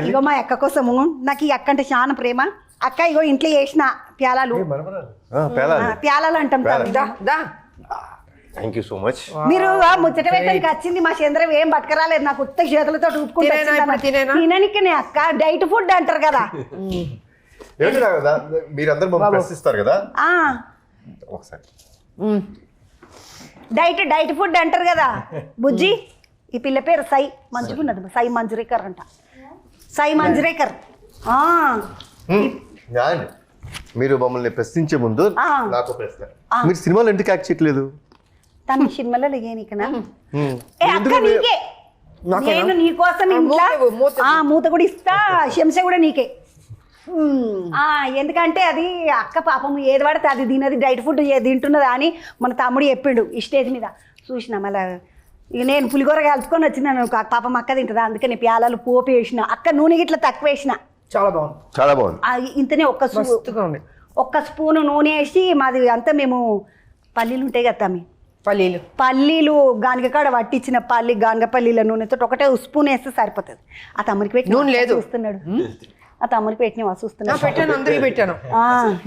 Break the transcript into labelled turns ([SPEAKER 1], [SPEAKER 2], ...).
[SPEAKER 1] ఇగో మా అక్క కోసము నాకు ఈ అక్క అంటే చాలా ప్రేమ. అక్క ఇగో ఇంట్లో చేసిన ప్యాలాలు ప్యాలాలు అంటాం.
[SPEAKER 2] Thank you so much.
[SPEAKER 1] మీరు ముచ్చట వేయడానికి వచ్చింది మా చంద్రం ఏం పట్టుకురాలేదు. నాకు ఉత్త చేతులతో తిననికనే అక్క. డైట్ ఫుడ్ అంటారు కదా.
[SPEAKER 2] మీరందరూ ప్రశ్నిస్తారు కదా ఒకసారి.
[SPEAKER 1] డైట్ ఫుడ్ అంటారు కదా బుజ్జి. ఈ పిల్ల పేరు సై మంచిగున్నది. సై మంజరేకర్ అంట. సై మంజరేకర్.
[SPEAKER 2] మీరు మమ్మల్ని ప్రశ్నించే ముందు నాకు ప్రశ్న. మీరు సినిమాలు ఎందుకు యాక్ట్ చేయట్లేదు?
[SPEAKER 1] తన సినిమాలో లేనికనా? అక్క నీకే. నేను నీకోసం ఇంట్లో మూత కూడా ఇస్తా, శంస కూడా నీకే. ఎందుకంటే అది అక్క పాపం ఏది పడితే అది తినది, డైట్ ఫుడ్ తింటున్నదా అని మన తమ్ముడు చెప్పిండు ఈ స్టేజ్ మీద. చూసిన మళ్ళీ ఇక నేను పులిగూర కలుపుకొని వచ్చినాను. పాపం అక్క తింటుందా, అందుకని ప్యాలాలు పోపు వేసిన. అక్క నూనె గిట్ల తక్కువ వేసిన.
[SPEAKER 3] చాలా బాగుంది,
[SPEAKER 2] చాలా బాగుంది.
[SPEAKER 1] ఇంతనే ఒక్క స్పూను నూనె వేసి మాది అంతా మేము పల్లీలు ఉంటాయి కదా మీ పల్లీలు గానగకాడ పట్టించిన గానగపల్లీల నూనెతో ఒకటే స్పూన్ వేస్తే సరిపోతుంది. ఆ తమ్ముడికి పెట్టి నూనె లేదు చూస్తున్నాడు. ఆ తమ్ముడికి పెట్టిన చూస్తున్నాడు.
[SPEAKER 3] పెట్టాను, అందరికి పెట్టాను.